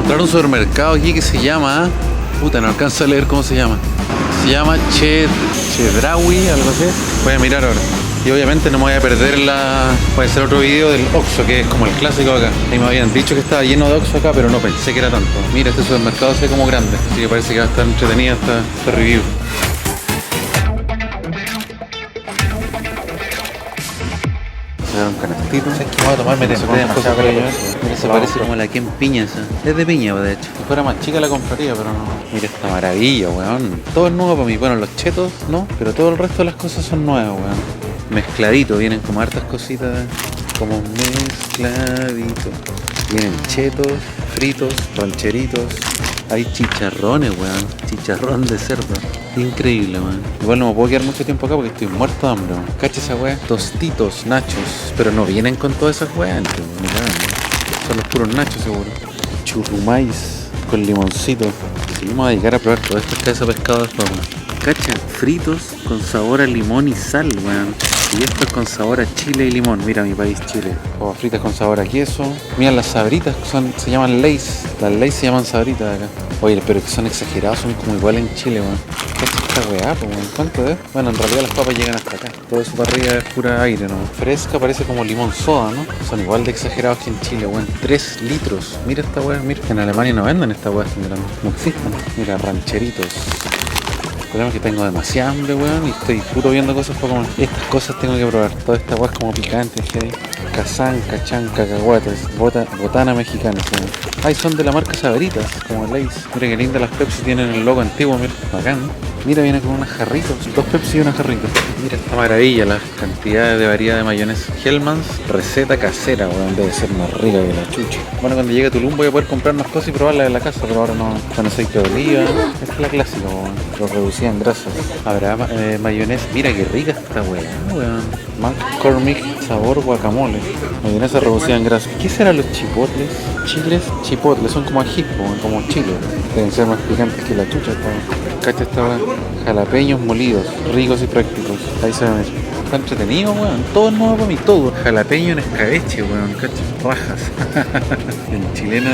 encontrar un supermercado aquí que se llama... Puta, no alcanzo a leer cómo se llama. Se llama Chedraui, algo así. Voy a mirar ahora. Y obviamente no me voy a perder voy a hacer otro video del Oxxo, que es como el clásico acá. Y me habían dicho que estaba lleno de Oxxo acá, pero no pensé que era tanto. Mira, este supermercado se ve como grande, así que parece que va a estar entretenida esta review. Un canastito. ¿Sabes qué voy a tomarme demasiado calor? Mira, se parece como la que en piña esa. Es de piña, de hecho. Si fuera más chica la compraría, pero no. Mira esta maravilla, weón. Todo es nuevo para mí. Bueno, los chetos no, pero todo el resto de las cosas son nuevas, weón. Mezcladito, vienen como hartas cositas. Como mezcladito. Vienen chetos, fritos, rancheritos. Hay chicharrones, weón. Chicharrón de cerdo. Increíble, weón. Igual no me puedo quedar mucho tiempo acá porque estoy muerto de hambre, weón. Cacha esa weá. Tostitos, nachos. Pero no vienen con todas esas weas, son los puros nachos, seguro. Churrumais con limoncito. Sí, vamos a dedicar a probar todas estas cabezas de pescado después, weón. Cacha, fritos con sabor a limón y sal, weón. Y esto es con sabor a chile y limón. Mira mi país, Chile. Papas fritas con sabor a queso. Mira las sabritas, se llaman Lay's. Las Lay's se llaman sabritas acá. Oye, pero que son exagerados, son como igual en Chile, weón. ¿Qué es esta weá, po, weón? ¿Cuánto es? Bueno, en realidad las papas llegan hasta acá. Todo eso para arriba es pura aire, ¿no? Fresca, parece como limón soda, ¿no? Son igual de exagerados que en Chile, weón. 3 litros. Mira esta weá, mira. En Alemania no venden esta weá tan grande. No existen. Mira, rancheritos. El problema es que tengo demasiada hambre, weón, y estoy puro viendo cosas para comer. Estas cosas tengo que probar. Toda esta weá es como picante, ¿sí? Kazán, cachán, cacahuates, botana mexicana, weón. Ay, son de la marca Sabritas, como Lay's. Mira qué linda las Pepsi, tienen el logo antiguo, mira, bacán. Mira, viene con unas jarritos, 2 Pepsi y unas jarritos. Mira esta maravilla, las cantidades de variedad de mayonesa. Hellmann's, receta casera, weón, debe ser más rica que la chucha. Bueno, cuando llegue a Tulum voy a poder comprar unas cosas y probarlas en la casa, pero ahora no. Con aceite de oliva, esta es la clásica, weón. Lo reducía en grasas. Habrá mayonesa, mira qué rica esta weón, weón. McCormick, sabor guacamole. Mayonesa reducida en grasa. ¿Qué serán los chipotles? Chiles, chipotles, son como ají, como chile. Deben ser más picantes que la chucha. Cacha esta weón. Jalapeños molidos, ricos y prácticos. Ahí se ven. Está entretenido, weón. Todo es nuevo para mí, todo. Jalapeño en escabeche, weón. Cacha, rajas. En chileno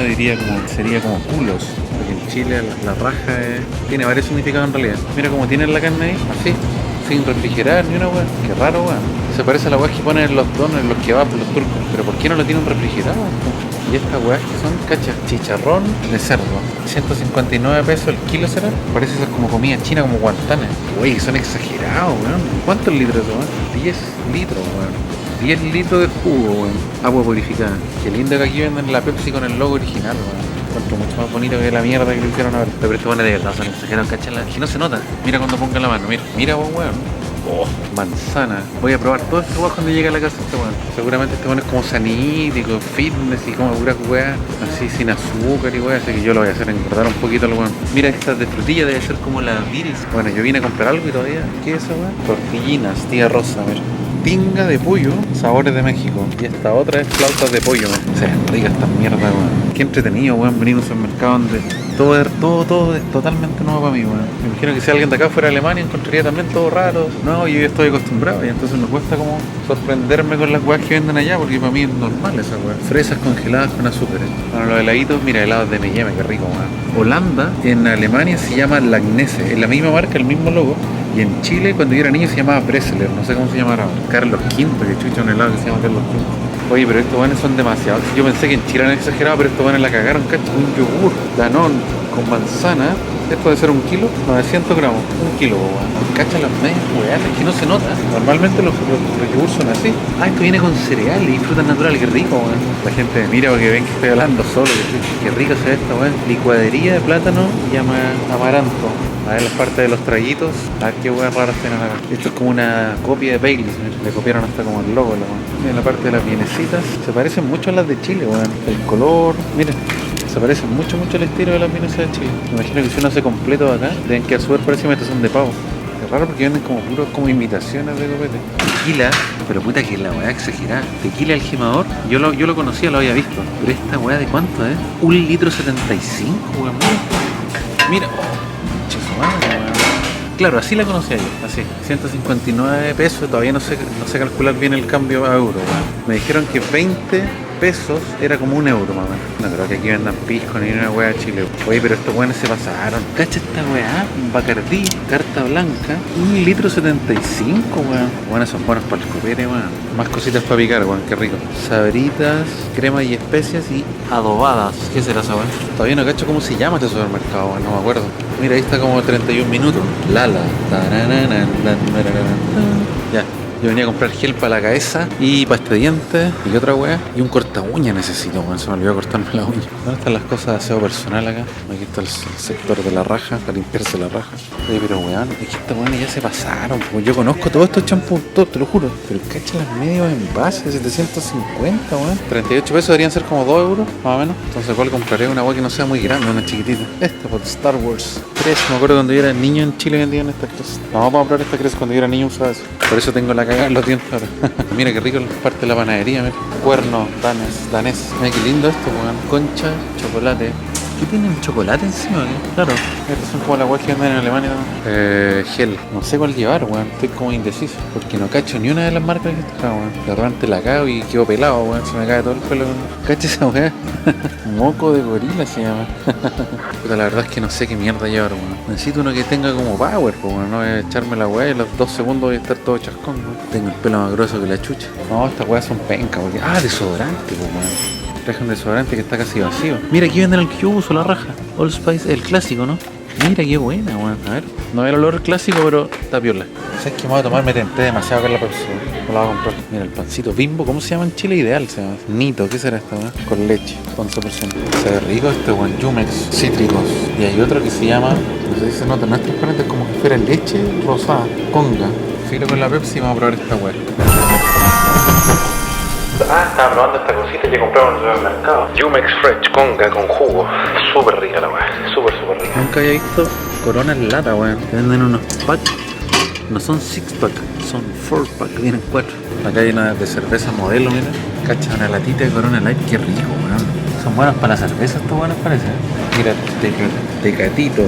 sería como culos. Porque en Chile la raja tiene varios significados en realidad. Mira cómo tienen la carne ahí, así. Sin refrigerar ni una weá. Qué raro, weón. Se parece a la weá que ponen en los dones, en los kebabs, los turcos. Pero ¿por qué no lo tienen refrigerado? Y estas weas que son, cachas, chicharrón de cerdo. 159 pesos el kilo será. Parece ser como comida china, como guantanes. Wey, son exagerados, weón. ¿Cuántos litros son? 10 litros, weón. 10 litros de jugo, weón. Agua purificada. Qué lindo que aquí venden la Pepsi con el logo original, weón. Encuentro mucho más bonito que la mierda que le hicieron ahora. Pero esto bueno de verdad, son exagerados, cachas. Que no se nota. Mira cuando ponga la mano, mira vos, weón. Oh, manzana. Voy a probar todo este weón cuando llegue a la casa este weón. Seguramente este weón es como sanítico, fitness y como puras weas así sin azúcar y weas, así que yo lo voy a hacer engordar un poquito al weón. Mira, estas de frutilla debe ser como la Viris. Bueno, yo vine a comprar algo y todavía. ¿Qué es esa weá? Tortillinas, tía Rosa, mira. Tinga de pollo, sabores de México. Y esta otra es flautas de pollo, weón. O sea, es rica esta mierda, weón. Qué entretenido, weón, venir a un supermercado donde todo es totalmente nuevo para mí, weón. Me imagino que si alguien de acá fuera a Alemania encontraría también todo raro. No, yo ya estoy acostumbrado y entonces me cuesta como sorprenderme con las weas que venden allá porque para mí es normal esa wea. Fresas congeladas con azúcar. Bueno, los heladitos, mira, helados de M&M, qué rico, weón. Holanda, en Alemania se llama Langnese. Es la misma marca, el mismo logo. Y en Chile, cuando yo era niño, se llamaba Bressler, no sé cómo se llamará ahora. Carlos V, que chucha un helado que se llama Carlos V. Oye, pero estos buenos son demasiados. Yo pensé que en Chile eran exagerados, pero estos buenos la cagaron, ¿cachai? Un yogur Danone con manzana. Esto debe ser 1 kilo, 900 gramos. 1 kilo, weón. Cacha las medias weas, que no se nota. Normalmente los yogur son así. Ah, esto viene con cereal y frutas naturales, qué rico, weón. La gente me mira porque ven que estoy hablando solo. Qué rico se ve esta, weón. Licuadería de plátano y amaranto. A ver las partes de los traguitos. A ver qué weas raras tienen acá. Esto es como una copia de Baileys. Le copiaron hasta como el logo, weón. En la parte de las vienesitas se parecen mucho a las de Chile, weón. El color, miren. Se parecen mucho al estilo de las vienesas de Chile. Me imagino que si uno hace completo acá, deben quedar súper parecidos, estos son de pavo. Es raro porque venden como puros como imitaciones de copete. Tequila, pero puta que la weá exagerada. Tequila al gimador, yo lo conocía, lo había visto. Pero esta weá de cuánto es? 1,75 litros, weón. Mira, weón. Claro, así la conocía yo, así. 159 pesos, todavía no sé calcular bien el cambio a euro, weón. Me dijeron que 20 pesos era como 1 euro más o menos. No creo que aquí vendan pisco ni una weá de Chile. Oye, pero estos weones se pasaron. Cacha esta weá, Bacardí, carta blanca, 1,75 l, weón. Bueno, son buenos para el copete, weón. Más cositas para picar, weón, qué rico. Sabritas, crema y especias y adobadas. ¿Qué será esa weón? Todavía no cacho cómo se llama este supermercado, weón, no me acuerdo. Mira, ahí está como 31 minutos. Lala. Ya. Yo venía a comprar gel para la cabeza y para este diente y otra weá. Y un corta uña necesito, weón. Se me olvidó cortarme la uña. ¿Dónde están las cosas de aseo personal acá? Aquí está el sector de la raja, para limpiarse la raja. Oye, pero weón, es que estas weones ya se pasaron. Pues yo conozco todos estos champús, todos, te lo juro. Pero cacha las medias en base, 750, weón. 38 pesos deberían ser como 2 euros, más o menos. Entonces, ¿cuál compraré? Una weá que no sea muy grande, una chiquitita. Esta por Star Wars 3. Me acuerdo cuando yo era niño en Chile vendían estas cosas. Vamos a comprar esta cruz cuando yo era niño usaba eso. Por eso tengo la cagada en los dientes ahora. Mira qué rico parte de la panadería, mira. Cuerno danés. Mira qué lindo esto, weón. Concha, chocolate. ¿Qué tienen chocolate encima? Claro, estas son como las weas que venden en Alemania, ¿no? Gel, no sé cuál llevar, weón. Estoy como indeciso, porque no cacho ni una de las marcas que está acá, weón. De repente la cago y quedo pelado, weón. Se me cae todo el pelo, weón. ¿Cacha esa weá? Moco de gorila se llama. Pero la verdad es que no sé qué mierda llevar, weón. Necesito uno que tenga como power, pues, weón. No voy a echarme la weá y a los 2 segundos voy a estar todo chascón, weón. Tengo el pelo más grueso que la chucha. No, estas weas son pencas, porque... Ah, desodorante, pues, weón. Traje un desodorante que está casi vacío. Mira, aquí venden el que yo uso, la raja. All Spice, el clásico, ¿no? Mira, qué buena, weón. A ver, no ve el olor clásico, pero está piola. ¿Sabes qué me voy a tomar? Me tenté demasiado con la Pepsi. Me la voy a comprar. Mira, el pancito Bimbo, ¿cómo se llama en Chile? Ideal, se llama. Nito, ¿qué será esta, weón? Con leche, 11%. Se ve rico este, weón. Jumex, cítricos. Y hay otro que se llama, no sé si se nota, no es transparente, es como que fuera leche rosada. Conga. Filo con la Pepsi y vamos a probar esta weón. Estaba probando esta cosita que compramos en el supermercado. Jumex Fresh Conga con jugo. Súper rica la weá. Súper rica. Nunca había visto Corona en lata, weón. Te venden unos packs. No son 6-pack, son 4-pack. Vienen 4. Acá hay una de cerveza modelo, mira. Cacha, una latita de Corona Light. Qué rico, weón. Son buenas para la cerveza estos buenos, parece. Mira, Tecatito.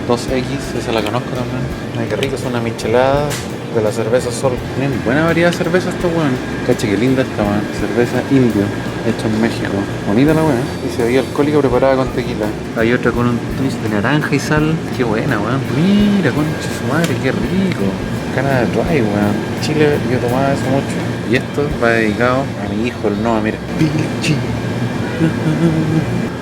2X, esa la conozco también. Ay, qué rico, es una michelada de la cerveza Sol. Tienen buena variedad de cervezas estos weón. Cacha, qué linda esta weón. Cerveza indio, hecha en México. Bonita la weón. Y se veía alcohólica preparada con tequila. Hay otra con un twist de naranja y sal. Qué buena weón. Mira, concha su madre, qué rico. Cana de dry weón. En Chile yo tomaba eso mucho. Y esto va dedicado a mi hijo, el Noah, mira. Pichi.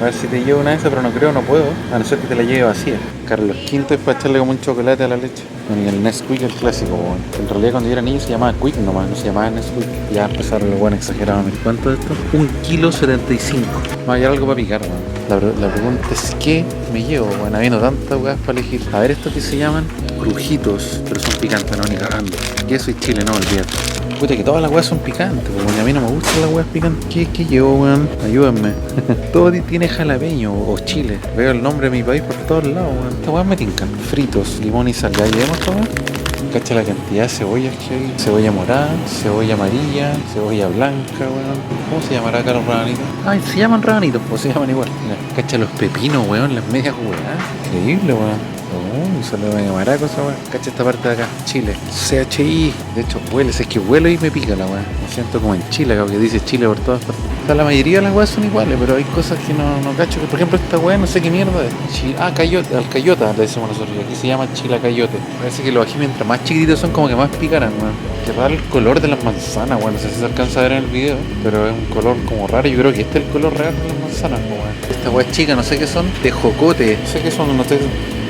A ver si te llevo una de esas, pero no creo, no puedo. A no ser que te la lleve vacía. Carlos V es para echarle como un chocolate a la leche. Y el Nesquik, el clásico, bueno. En realidad cuando yo era niño se llamaba Quick nomás, no se llamaba Nesquik. Ya empezaron los buenos exagerados. ¿Cuánto es esto? 1,75 kg. Va a llevar algo para picar, weón. La pregunta es ¿qué me llevo? Bueno, habiendo tantas weas para elegir. A ver, estos que se llaman crujitos, pero son picantes, no, ni cagando. Queso y chile, no, olvídate. Puta, que todas las weas son picantes, weón. A mí no me gustan las weas picantes. ¿Qué llevo, weón? Ayúdenme. Todo tiene jalapeño o chile. Veo el nombre de mi país por todos lados, weón. Estas weas me tincan. Fritos, limón y sal. ¿Ya llevamos todo? Cacha la cantidad de cebollas que hay. Cebolla morada, cebolla amarilla, cebolla blanca, weón. ¿Cómo se llamará acá los rabanitos? Ay, se llaman rabanitos, pues se llaman igual. Mira, cacha los pepinos, weón, las medias weón. Increíble, weón. Oh, solo medio maraco esa weón. Cacha esta parte de acá, Chile. CHI. De hecho, huele, es que huelo y me pica la weón. Me siento como en Chile, acá, que dice Chile por todas partes. O sea, la mayoría de las weas son iguales, pero hay cosas que no cacho. Por ejemplo, esta wea no sé qué mierda es. Cayote, alcayota le decimos nosotros. Aquí se llama chilacayote. Parece que los ají mientras más chiquititos son como que más picaran, weón. Qué raro el color de las manzanas, weón. No sé si se alcanza a ver en el video, pero es un color como raro. Yo creo que este es el color real de las manzanas, weón. Esta wea chica, no sé qué son. Tejocote. No sé qué son, no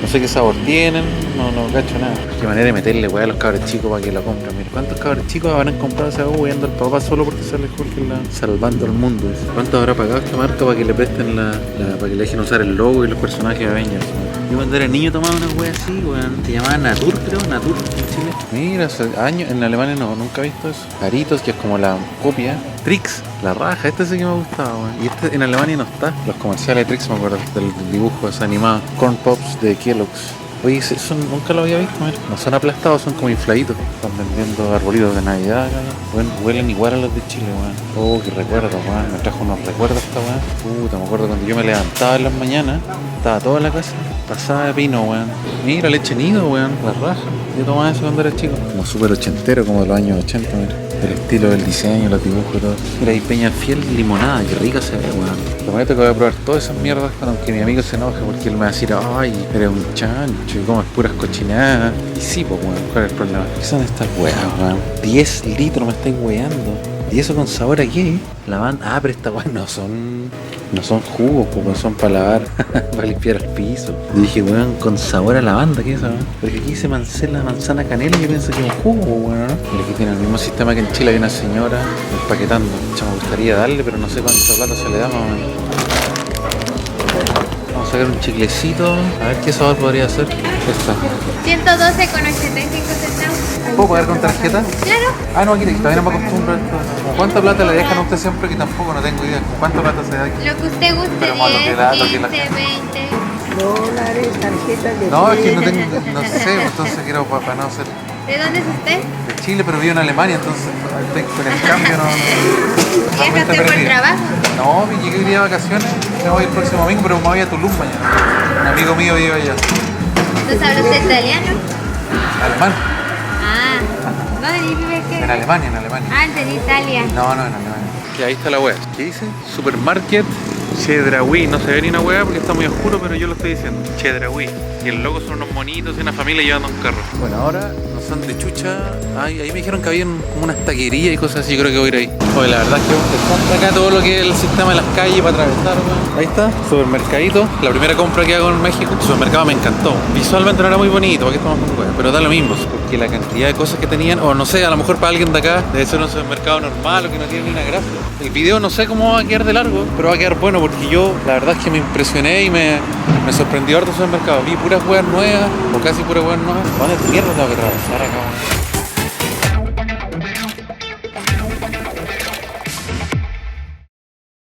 sé qué sabor tienen, no cacho nada. Qué manera de meterle weá a los cabros chicos para que lo compren. Mira, ¿cuántos cabros chicos habrán comprado esa weá yendo al papá solo porque sale Jorge salvando al mundo? ¿Cuánto habrá pagado esta marca para que le presten para que le dejen usar el logo y los personajes de Avengers? Yo cuando era niño tomaba una weá así, weón. Se llamaba Natur, creo, Natur en Chile. Mira, hace años, en Alemania nunca he visto eso. Caritos, que es como la copia. Trix, la raja, este sí que me gustaba, weón. Y este en Alemania no está. Los comerciales de Trix, me acuerdo, del dibujo ese animado. Corn Pops de Kellogg's. Oye, eso nunca lo había visto, mira. No son aplastados, son como infladitos. Están vendiendo arbolitos de Navidad, weón. Huelen igual a los de Chile, weón. Oh, qué recuerdo, weón. Me trajo unos recuerdos esta weón. Puta, me acuerdo cuando yo me levantaba en las mañanas, estaba toda la casa pasada de pino, weón. Mira, leche nido, weón. La raja. Yo tomaba eso cuando era chico. Como súper ochentero, como de los años 80, mira. El estilo del diseño, los dibujos y todo. Mira, hay Peñafiel limonada, qué rica se ve, weón. Te prometo que voy a probar todas esas mierdas aunque mi amigo se enoje porque él me va a decir, ay, eres un chancho y comes puras cochinadas. Y sí, pues, weón, ¿cuál es el problema? ¿Qué son estas weas, weón? 10 litros me estáis weando. ¿Y eso con sabor a qué? Lavanda. Ah, pero estas weas no son jugos, pues son para lavar, para limpiar el piso. Y dije, weón, con sabor a lavanda, ¿qué es eso? Porque aquí se mancena manzana canela y yo pienso que es un jugo, weón, ¿no? Y aquí tiene el mismo sistema que en Chile, hay una señora empaquetando. Ya me gustaría darle, pero no sé cuánto plata se le da, más o menos. Vamos a sacar un chiclecito, a ver qué sabor podría ser. Esta. 112,85 centavos. ¿Puedo pagar con tarjeta? Claro. Ah, no, aquí todavía no me acostumbro a esto. ¿Cómo cuánta plata le dejan a usted siempre? Que tampoco no tengo idea. ¿Cuánta plata se da aquí? Lo que usted guste, Pero más lo que 10, da, lo que 15, la- 20. Dólares, tarjetas de No, es que no crédito. tengo, no sé, entonces quiero para no ser ¿De dónde es usted? de Chile, pero vivo en Alemania, entonces con el cambio no. ¿Viaja usted por trabajo? No, llegué hoy día de vacaciones, me voy el próximo domingo, pero me voy a Tulum mañana. Un amigo mío vive allá. ¿Entonces habla usted italiano? Alemán, Ah, ¿dónde vive en qué? Alemania, en Alemania. Ah, en Italia. No, en Alemania. Y ahí está la wea. ¿Qué dice? Supermarket Chedraui. No se ve ni una wea porque está muy oscuro, pero yo lo estoy diciendo. Chedraui. Y el logo son unos monitos y una familia llevando un carro. Bueno, ahora nos son de chucha. Ay, ahí me dijeron que había como unas taquerías y cosas así. Yo creo que voy a ir ahí. Oye, la verdad es que está acá todo lo que es el sistema de las calles para atravesar, weón. Ahí está, supermercadito. La primera compra que hago en México. El supermercado me encantó. Visualmente no era muy bonito, ¿para qué estamos con weas? Pero da lo mismo, porque la cantidad de cosas que tenían, o no sé, a lo mejor para alguien de acá debe ser un supermercado normal o que no tiene ni una gracia. El video no sé cómo va a quedar de largo, pero va a quedar bueno porque yo la verdad es que me impresioné y me sorprendió harto el supermercado. Vi puras weas nuevas, o casi puras weas nuevas. ¿Dónde mierda tengo que atravesar acá, weón?